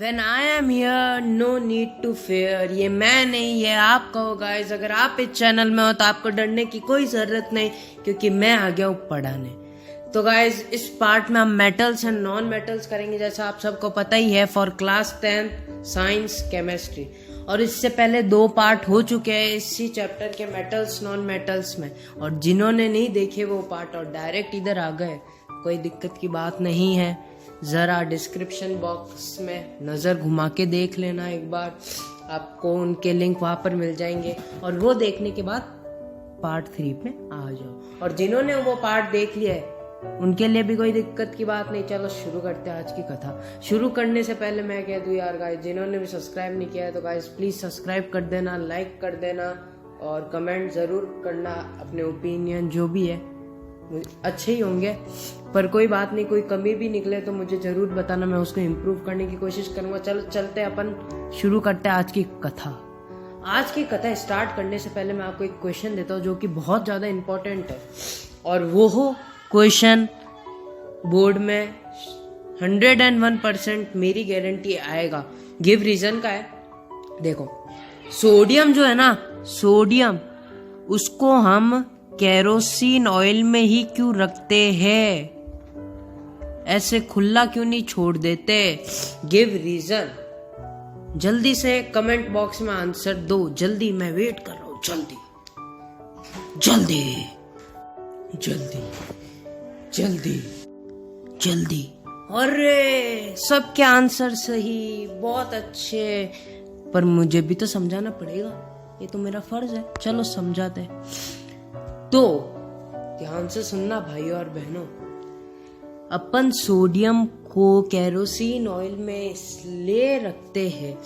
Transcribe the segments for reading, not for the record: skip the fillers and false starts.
When I am here, no need to fear. ये मैं नहीं, ये आप कहो गाइस। अगर आप इस चैनल में हो तो आपको डरने की कोई जरूरत नहीं, क्योंकि मैं आ गया हूँ पढ़ाने। तो गाइस इस पार्ट में हम मेटल्स एंड नॉन मेटल्स करेंगे, जैसा आप सबको पता ही है, फॉर क्लास 10 साइंस केमिस्ट्री। और इससे पहले 2 पार्ट हो चुके हैं इसी चैप्टर के, मेटल्स नॉन मेटल्स में। और जिन्होंने नहीं देखे वो पार्ट और डायरेक्ट इधर आ गए, कोई दिक्कत की बात नहीं है। जरा डिस्क्रिप्शन बॉक्स में नजर घुमा के देख लेना एक बार, आपको उनके लिंक वहां पर मिल जाएंगे। और वो देखने के बाद पार्ट 3 में आ जाओ। और जिन्होंने वो पार्ट देख लिया है उनके लिए भी कोई दिक्कत की बात नहीं। चलो शुरू करते हैं आज की कथा। शुरू करने से पहले मैं कह दूं यार गाइस, जिन्होंने भी सब्सक्राइब नहीं किया है तो गाइस प्लीज सब्सक्राइब कर देना, लाइक कर देना और कमेंट जरूर करना। अपने ओपिनियन जो भी है अच्छे ही होंगे, पर कोई बात नहीं, कोई कमी भी निकले तो मुझे जरूर बताना, मैं उसको इम्प्रूव करने की कोशिश करूंगा। चलो चलते अपन शुरू करते हैं आज की कथा। आज की कथा स्टार्ट करने से पहले मैं आपको एक क्वेश्चन देता हूँ जो कि बहुत ज्यादा इम्पोर्टेंट है, और वो हो क्वेश्चन बोर्ड में 101% मेरी गारंटी आएगा। गिव रीजन का है। देखो, सोडियम जो है ना, सोडियम उसको हम केरोसिन ऑयल में ही क्यों रखते हैं? ऐसे खुला क्यों नहीं छोड़ देते? Give reason. जल्दी से कमेंट बॉक्स में आंसर दो, जल्दी, मैं वेट कर रहा हूं। जल्दी जल्दी जल्दी जल्दी जल्दी। अरे सबके आंसर सही, बहुत अच्छे, पर मुझे भी तो समझाना पड़ेगा, ये तो मेरा फर्ज है। चलो समझाते हैं। तो ध्यान से सुनना भाइयों और बहनों, अपन सोडियम को केरोसिन ऑयल में इसलिए रखते हैं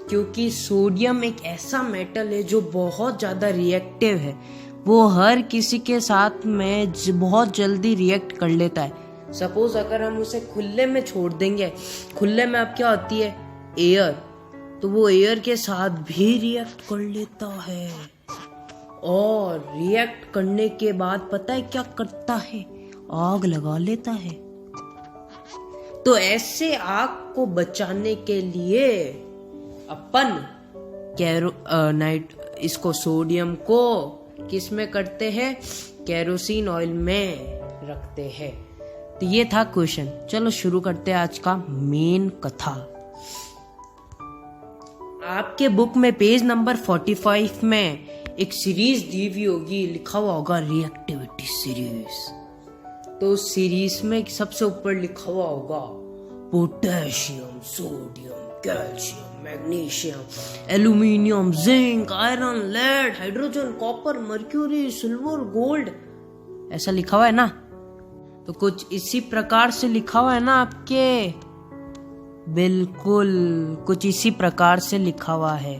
क्योंकि सोडियम एक ऐसा मेटल है जो बहुत ज्यादा रिएक्टिव है। वो हर किसी के साथ में बहुत जल्दी रिएक्ट कर लेता है। सपोज अगर हम उसे खुले में छोड़ देंगे, खुले में अब क्या होती है? एयर, तो वो एयर के साथ भी रिएक्ट कर लेता है। और रिएक्ट करने के बाद पता है क्या करता है? आग लगा लेता है। तो ऐसे आग को बचाने के लिए अपन इसको सोडियम को किस में करते हैं? केरोसिन ऑयल में रखते हैं। तो ये था क्वेश्चन। चलो शुरू करते हैं आज का मेन कथा। आपके बुक में पेज नंबर 45 में एक सीरीज दी हुई होगी, लिखा हुआ होगा रिएक्टिविटी सीरीज। तो उस सीरीज में सबसे ऊपर लिखा हुआ होगा potassium, sodium, calcium, magnesium, aluminium, zinc, iron, lead, hydrogen, copper, mercury, silver, gold, ऐसा लिखा हुआ है ना। तो कुछ इसी प्रकार से लिखा हुआ है ना आपके? बिल्कुल कुछ इसी प्रकार से लिखा हुआ है।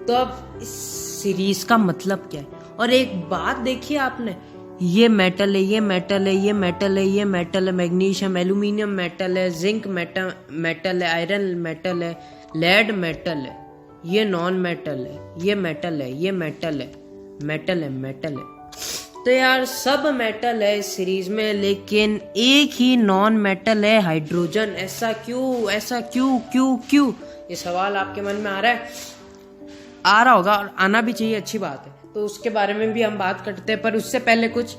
तो अब इस सीरीज का मतलब क्या है? और एक बात देखिए आपने, ये मेटल है, ये मेटल है, ये मेटल है, ये मेटल है, मैग्नीशियम, एल्यूमिनियम मेटल है, जिंक मेटल है, आयरन मेटल है, लेड मेटल है, ये नॉन मेटल है, ये मेटल है, ये मेटल है, मेटल है, मेटल है। तो यार सब मेटल है इस सीरीज में, लेकिन एक ही नॉन मेटल है, हाइड्रोजन। ऐसा क्यों? ऐसा क्यों क्यों क्यों? ये सवाल आपके मन में आ रहा है? आ रहा होगा, और आना भी चाहिए, अच्छी बात है। तो उसके बारे में भी हम बात करते हैं, पर उससे पहले कुछ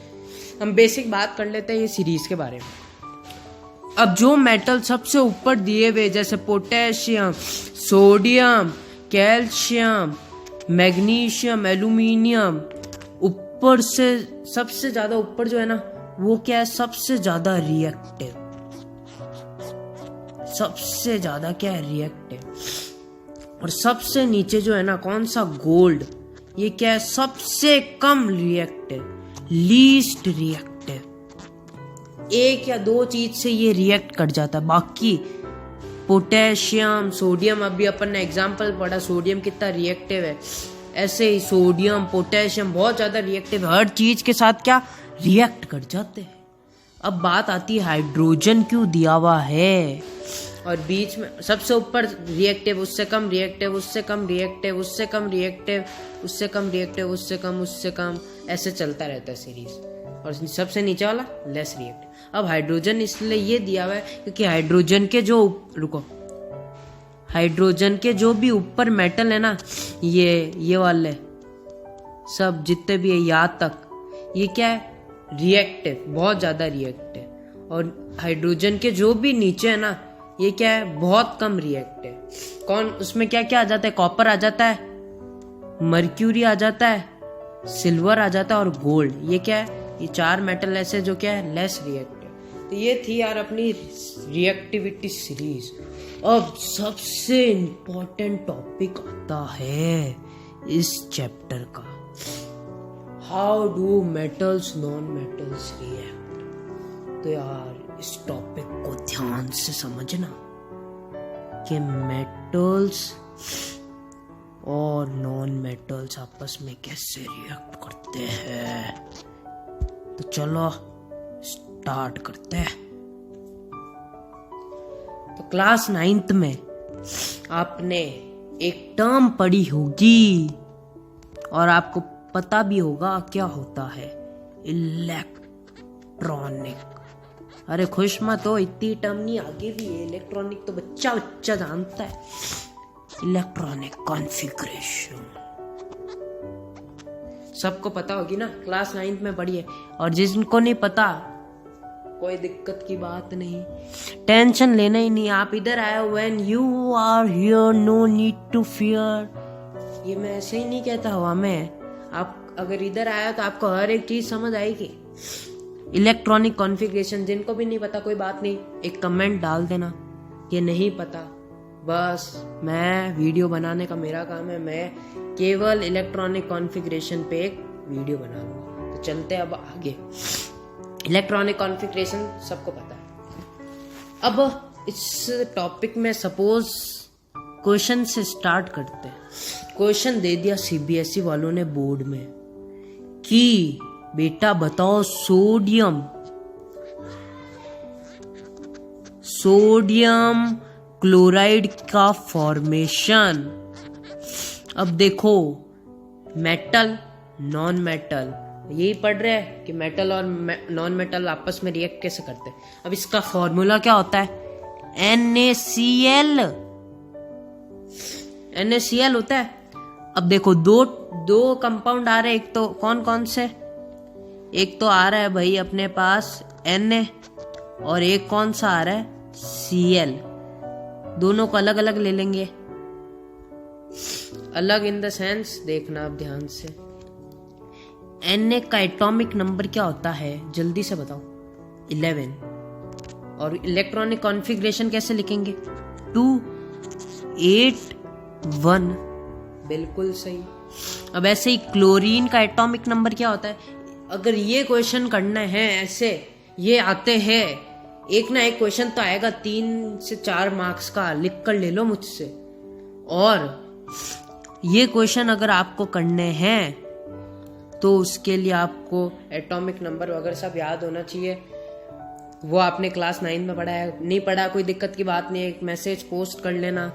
हम बेसिक बात कर लेते हैं ये सीरीज के बारे में। अब जो मेटल सबसे ऊपर दिए हुए, जैसे potassium, sodium, calcium, magnesium, aluminium, ऊपर से सबसे ज्यादा ऊपर जो है ना, वो क्या है? सबसे ज्यादा रिएक्टिव। सबसे ज्यादा क्या है? रिएक्टिव। और सबसे नीचे जो है ना, कौन सा? गोल्ड। ये क्या है? सबसे कम रिएक्टिव, लीस्ट रिएक्टिव। एक या 2 चीज से ये रिएक्ट कर जाता है। बाकी पोटेशियम, सोडियम, अभी अपन ने एग्जांपल पढ़ा, सोडियम कितना रिएक्टिव है। ऐसे ही सोडियम, पोटेशियम बहुत ज्यादा रिएक्टिव है, हर चीज के साथ क्या रिएक्ट कर जाते हैं। अब बात आती है हाइड्रोजन क्यों दिया हुआ है, और बीच में सबसे ऊपर रिएक्टिव, उससे कम रिएक्टिव, उससे कम रिएक्टिव, उससे कम रिएक्टिव, उससे कम रिएक्टिव, उससे कम, उससे कम, ऐसे चलता रहता है सीरीज। और सबसे नीचे वाला लेस रिएक्टिव। अब हाइड्रोजन इसलिए ये दिया हुआ है क्योंकि हाइड्रोजन के जो हाइड्रोजन के जो भी ऊपर मेटल है ना, ये वाले सब जितने भी है यहाँ तक, ये क्या है, रिएक्टिव, बहुत ज्यादा रिएक्टिव। और हाइड्रोजन के जो भी नीचे है ना, ये क्या है, बहुत कम रिएक्टिव। कौन उसमें क्या क्या आ जाता है, कॉपर आ जाता है, मर्क्यूरी आ जाता है, सिल्वर आ जाता है और गोल्ड। ये क्या है, ये 4 मेटल ऐसे जो क्या है, लेस रिएक्टिव। तो ये थी यार अपनी रिएक्टिविटी सीरीज। अब सबसे इम्पोर्टेंट टॉपिक आता है इस चैप्टर का, how do metals non metals react. तो यार इस टॉपिक को ध्यान से समझना कि मेटल्स और नॉन मेटल्स आपस में कैसे रिएक्ट करते हैं। तो चलो स्टार्ट करते हैं। तो क्लास 9th में आपने एक टर्म पढ़ी होगी और आपको पता भी होगा क्या होता है, इलेक्ट्रॉनिक। अरे खुश मत हो, इतनी टर्म नहीं, आगे भी है। इलेक्ट्रॉनिक तो बच्चा बच्चा जानता है। इलेक्ट्रॉनिक कॉन्फ़िगरेशन सबको पता होगी ना, क्लास 9th में पढ़ी है। और जिनको नहीं पता, कोई दिक्कत की बात नहीं, टेंशन लेना ही नहीं। आप इधर आए, when you are here no need to fear. ये मैं ऐसे ही नहीं कहता हवा में। आप अगर इधर आया तो आपको हर एक चीज समझ आएगी। इलेक्ट्रॉनिक कॉन्फ़िगरेशन जिनको भी नहीं पता, कोई बात नहीं, एक कमेंट डाल देना ये नहीं पता। बस मैं वीडियो बनाने का मेरा काम है, मैं केवल इलेक्ट्रॉनिक कॉन्फ़िगरेशन पे एक वीडियो बना लूँगा। तो चलते अब आगे। इलेक्ट्रॉनिक कॉन्फ़िगरेशन सबको पता है। अब इस टॉपिक में सपोज क्वेश्चन से स्टार्ट करते हैं। क्वेश्चन दे दिया सीबीएसई वालों ने बोर्ड में कि बेटा बताओ सोडियम क्लोराइड का फॉर्मेशन। अब देखो, मेटल नॉन मेटल यही पढ़ रहे हैं कि मेटल और नॉन मेटल आपस में रिएक्ट कैसे करते हैं। अब इसका फॉर्मूला क्या होता है, NaCl होता है। अब देखो दो कंपाउंड आ रहे हैं, एक तो कौन कौन से, एक तो आ रहा है भाई अपने पास Na और एक कौन सा आ रहा है Cl। दोनों को अलग अलग ले लेंगे, अलग इन द सेंस, देखना आप ध्यान से। Na का एटॉमिक नंबर क्या होता है, जल्दी से बताओ, 11। और इलेक्ट्रॉनिक कॉन्फ़िगरेशन कैसे लिखेंगे, 281। बिल्कुल सही। अब ऐसे ही क्लोरीन का एटॉमिक नंबर क्या होता है। अगर ये क्वेश्चन करना है ऐसे, ये आते हैं, एक ना एक क्वेश्चन तो आएगा 3 से 4 मार्क्स का, लिख कर ले लो मुझसे। और ये क्वेश्चन अगर आपको करने हैं तो उसके लिए आपको एटॉमिक नंबर वगैरह सब याद होना चाहिए। वो आपने क्लास 9 में पढ़ा है, नहीं पढ़ा कोई दिक्कत की बात नहीं है, एक मैसेज पोस्ट कर लेना।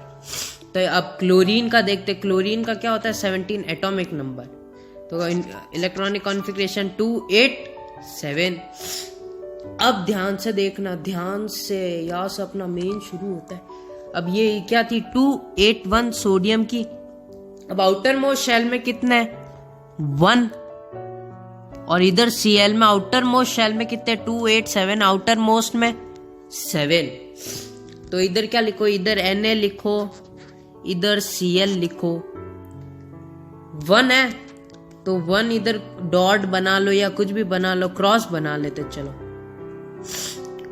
तो अब क्लोरीन का देखते, क्लोरीन का क्या होता है 17 एटॉमिक नंबर। तो इलेक्ट्रॉनिक कॉन्फ़िगरेशन 287। अब ध्यान से देखना, ध्यान से, यहाँ से अपना मेन शुरू होता है। अब ये क्या थी, 281 सोडियम की। अब आउटर मोस्ट शेल में कितने, 1। और इधर Cl में आउटर मोस्ट शेल में कितने, 287, आउटर मोस्ट में 7। तो इधर क्या लिखो, इधर Na लिखो, इधर Cl लिखो। 1 है तो 1 इधर डॉट बना लो या कुछ भी बना लो, क्रॉस बना लेते, चलो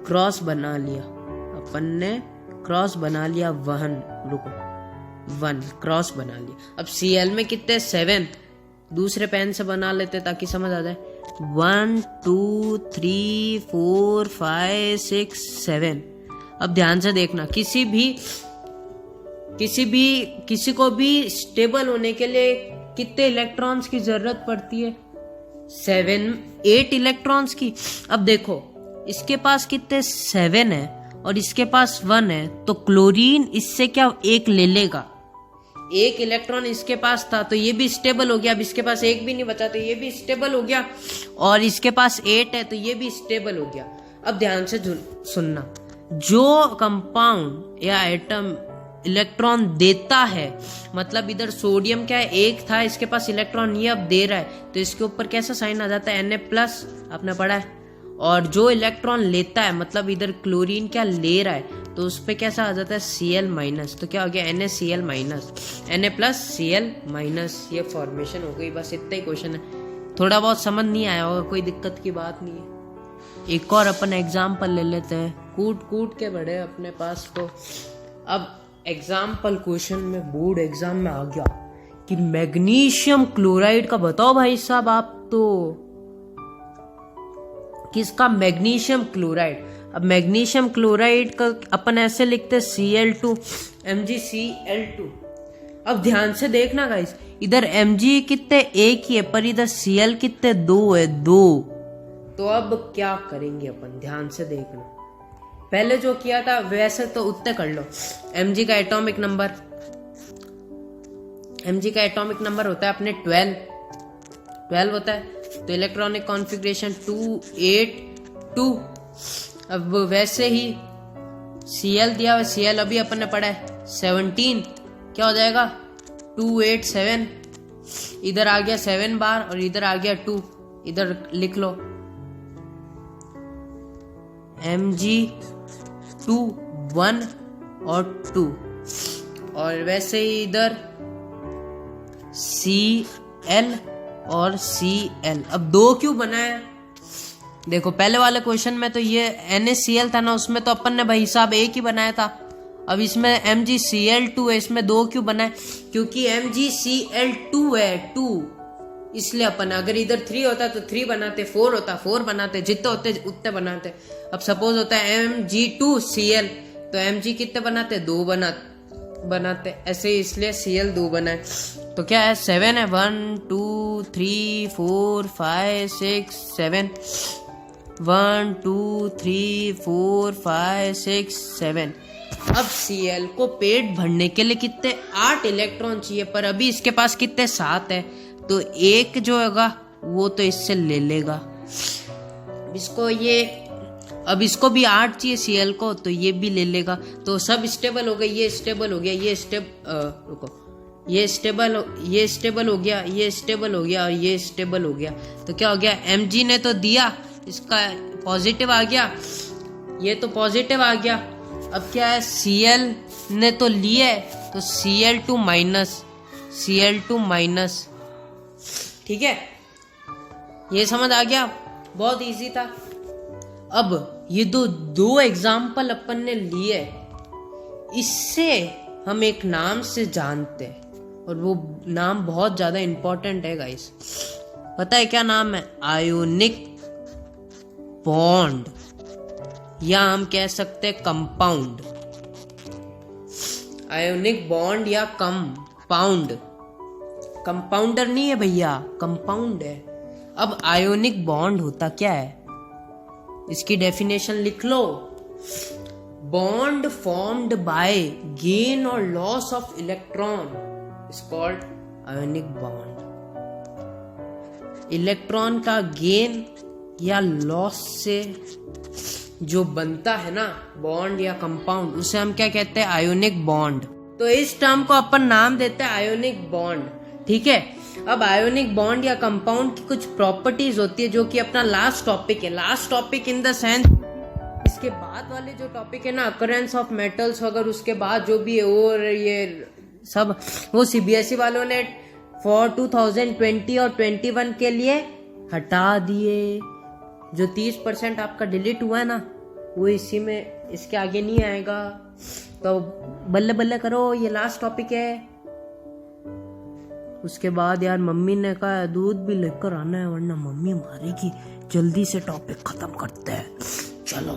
क्रॉस बना लिया अपन ने, क्रॉस बना लिया 1, रुको 1 क्रॉस बना लिया। अब Cl में कितने, 7, दूसरे पेन से बना लेते ताकि समझ आ जाए। 1 2 3 4 5 6 7। अब ध्यान से देखना, किसी को भी स्टेबल होने के लिए कितने इलेक्ट्रॉन्स की जरूरत पड़ती है, 8 इलेक्ट्रॉन्स की। अब देखो इसके पास कितने, 7 है और इसके पास 1 है, तो क्लोरीन इससे क्या एक ले लेगा, एक इलेक्ट्रॉन इसके पास था तो ये भी स्टेबल हो गया। अब इसके पास एक भी नहीं बचा तो ये भी स्टेबल हो गया, और इसके पास 8 है तो ये भी स्टेबल हो गया। अब ध्यान से सुनना, जो कंपाउंड या एटम इलेक्ट्रॉन देता है, मतलब इधर सोडियम क्या है, एक था, इसके पास इलेक्ट्रॉन ये अब दे रहा है, तो इसके ऊपर कैसा साइन आ जाता है, Na+, आपने पढ़ा है। और जो इलेक्ट्रॉन लेता है, मतलब इधर क्लोरीन क्या ले रहा है, तो उस पर कैसा आ जाता है, Cl-, तो क्या हो गया, NaCl-, Na+Cl-, ये फॉर्मेशन हो गई। बस इतना ही क्वेश्चन है, थोड़ा बहुत समझ नहीं आया होगा, कोई दिक्कत की बात नहीं है। एक और अपन एग्जाम्पल ले लेते हैं, कूट के बढ़े अपने पास। तो अब एग्जाम्पल क्वेश्चन में बोर्ड एग्जाम में आ गया कि मैग्नीशियम क्लोराइड का बताओ भाई साहब आप, तो किसका, मैग्नीशियम क्लोराइड। अब मैग्नीशियम क्लोराइड का अपन ऐसे लिखते हैं Cl2, MgCl2। अब ध्यान से देखना गाइस, इधर Mg कितने, एक ही है, पर इधर Cl कितने, 2 है, 2। तो अब क्या करेंगे अपन, ध्यान से देखना। पहले जो किया था वैसे तो उतने कर लो। Mg का एटॉमिक नंबर होता है अपने 12 होता है, तो इलेक्ट्रॉनिक कॉन्फ़िगरेशन 282। अब वैसे ही Cl दिया हुआ, Cl अभी अपन ने पढ़ा है 17, क्या हो जाएगा 287। इधर आ गया 7 बार और इधर आ गया 2, इधर लिख लो Mg2 1 और 2, और वैसे ही इधर Cl और Cl। अब 2 क्यों बनाया, देखो पहले वाले क्वेश्चन में तो ये NaCl था ना, उसमें तो अपन ने भाई साहब एक ही बनाया था। अब इसमें MgCl2 है, इसमें 2 क्यों बनाए, क्योंकि MgCl2 है 2, इसलिए अपन, अगर इधर 3 होता तो 3 बनाते, 4 होता 4 बनाते, जितने होते उतने बनाते। अब सपोज होता है Mg2Cl, तो Mg कितने बनाते, 2 बनाते ऐसे, इसलिए Cl 2 बनाए। तो क्या है 7 है, 1 2 3 4 5 6 7, 1 2 3 4 5 6 7। अब Cl को पेट भरने के लिए कितने, 8 इलेक्ट्रॉन चाहिए, पर अभी इसके पास कितने, 7 है, तो एक जो होगा वो तो इससे ले लेगा। अब इसको भी 8 चाहिए Cl को, तो ये भी ले लेगा। तो सब स्टेबल हो गए, ये स्टेबल हो गया, ये स्टेबल हो गया, ये स्टेबल हो गया और ये स्टेबल हो गया। तो क्या हो गया, Mg ने तो दिया, इसका पॉजिटिव आ गया, ये तो पॉजिटिव आ गया। अब क्या है, Cl ने तो लिया है, तो Cl2 माइनस, ठीक है, ये समझ आ गया, बहुत इजी था। अब ये दो एग्जाम्पल अपन ने लिए, इससे हम एक नाम से जानते हैं, और वो नाम बहुत ज्यादा इंपॉर्टेंट है गाइस। पता है क्या नाम है, आयोनिक बॉन्ड, या हम कह सकते हैं कंपाउंड। आयोनिक बॉन्ड या कंपाउंड, कंपाउंडर नहीं है भैया, कंपाउंड है। अब आयोनिक बॉन्ड होता क्या है, इसकी डेफिनेशन लिख लो, बॉन्ड फॉर्म्ड बाय गेन और loss of electron is called ionic bond. Electron का गेन या लॉस से जो बनता है ना बॉन्ड या कंपाउंड, उसे हम क्या कहते हैं, आयोनिक बॉन्ड। तो इस टर्म को अपन नाम देते हैं आयोनिक बॉन्ड, ठीक है। अब आयोनिक बॉन्ड या कंपाउंड की कुछ प्रॉपर्टीज होती है, जो कि अपना लास्ट टॉपिक है, last topic in the sense इसके बाद वाले जो टॉपिक है ना, अकरेंस ऑफ मेटल्स वगैरह, उसके बाद जो भी है, और ये सब वो CBSE वालों ने फॉर 2020 और 21 के लिए हटा दिए। जो 30% आपका डिलीट हुआ है ना, वो इसी में, इसके आगे नहीं आएगा। तो बल्ले बल्ले करो, ये लास्ट टॉपिक है। उसके बाद यार मम्मी ने कहा दूध भी लेकर आना है, वरना मम्मी मारेगी। जल्दी से टॉपिक खत्म करते हैं, चलो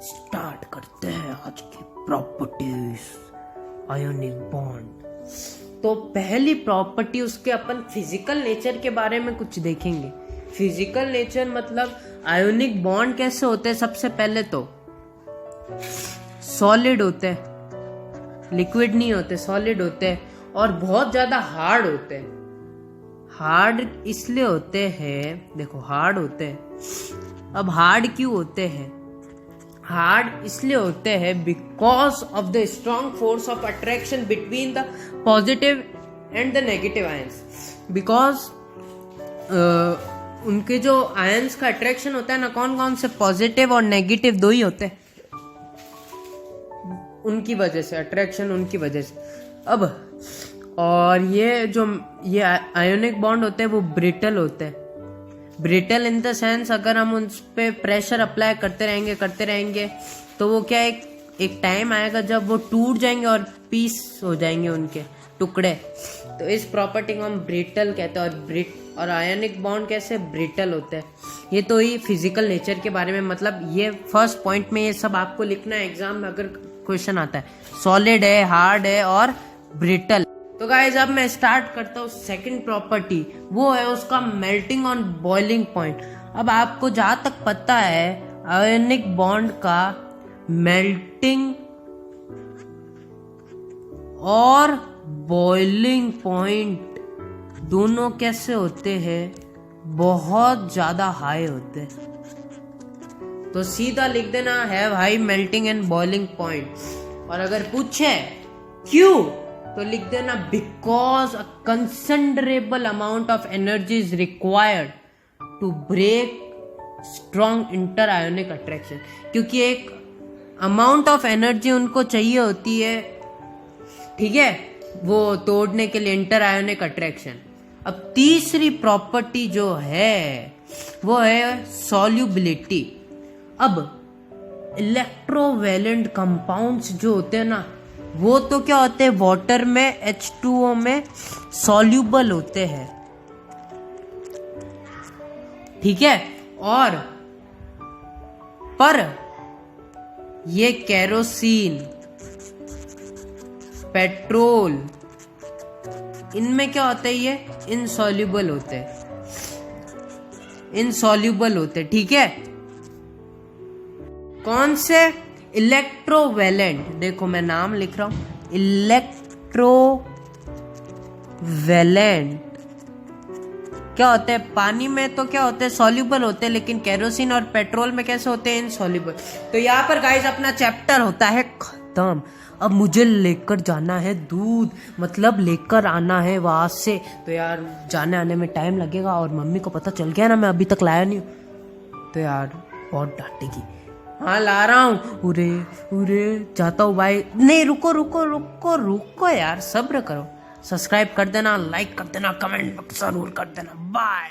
स्टार्ट करते हैं आज की प्रॉपर्टीज आयोनिक बॉन्ड। तो पहली प्रॉपर्टी, उसके अपन फिजिकल नेचर के बारे में कुछ देखेंगे। फिजिकल नेचर मतलब आयोनिक बॉन्ड कैसे होते हैं। सबसे पहले तो सॉलिड होते हैं, लिक्विड नहीं होते, सॉलिड होते हैं, और बहुत ज्यादा हार्ड होते हैं। हार्ड इसलिए होते हैं, देखो हार्ड होते हैं। अब हार्ड क्यों होते हैं, हार्ड इसलिए होते हैं because of the strong force of attraction between the positive and the negative ions. Because उनके जो आयंस का अट्रैक्शन होता है ना, कौन कौन से, पॉजिटिव और नेगेटिव दो ही होते हैं, उनकी वजह से अट्रैक्शन, उनकी वजह से। अब और ये आयोनिक बॉन्ड होते हैं वो ब्रिटल होते हैं। ब्रिटल इन द सेंस अगर हम उन पे प्रेशर अप्लाई करते रहेंगे तो वो क्या एक टाइम आएगा जब वो टूट जाएंगे और पीस हो जाएंगे उनके टुकड़े। तो इस प्रॉपर्टी को हम ब्रिटल कहते हैं। और आयोनिक बॉन्ड कैसे ब्रिटल होते हैं। ये तो ही फिजिकल नेचर के बारे में, मतलब ये फर्स्ट पॉइंट में ये सब आपको लिखना है एग्जाम में अगर क्वेश्चन आता है। सॉलिड है, हार्ड है और ब्रिटल। तो गाइज अब मैं स्टार्ट करता हूँ सेकंड प्रॉपर्टी, वो है उसका मेल्टिंग ऑन बॉइलिंग पॉइंट। अब आपको जहां तक पता है आयोनिक बॉन्ड का मेल्टिंग और बॉइलिंग पॉइंट दोनों कैसे होते हैं, बहुत ज्यादा हाई होते हैं। तो सीधा लिख देना have high melting and boiling point. और अगर पूछे क्यों तो लिख देना because a considerable amount of energy is required to break strong inter ionic attraction. क्योंकि एक अमाउंट ऑफ एनर्जी उनको चाहिए होती है, ठीक है, वो तोड़ने के लिए इंटर आयोनिक अट्रैक्शन। अब तीसरी प्रॉपर्टी जो है वो है सॉल्युबिलिटी। अब इलेक्ट्रोवैलेंट कंपाउंड्स जो होते हैं ना, वो तो क्या होते हैं, वाटर में H2O में सॉल्यूबल होते हैं, ठीक है। और पर ये केरोसिन, पेट्रोल, इनमें क्या होता है, ये इनसॉल्यूबल होते हैं, इनसॉल्यूबल होते, ठीक है। कौन से, इलेक्ट्रोवैलेंट। देखो मैं नाम लिख रहा हूं, इलेक्ट्रोवैलेंट क्या होते हैं, पानी में तो क्या होते हैं, सॉल्यूबल होते हैं, लेकिन केरोसिन और पेट्रोल में कैसे होते हैं, इनसॉल्यूबल। तो यहाँ पर गाइस अपना चैप्टर होता है खत्म। अब मुझे लेकर जाना है दूध, मतलब लेकर आना है वहां से। तो यार जाने आने में टाइम लगेगा और मम्मी को पता चल गया ना मैं अभी तक लाया नहीं हूँ तो यार बहुत डांटेगी। हाँ ला रहा हूँ, उरे उरे जाता हूँ भाई। नहीं रुको रुको रुको रुको यार, सब्र करो। सब्सक्राइब कर देना, लाइक कर देना, कमेंट जरूर कर देना। बाय।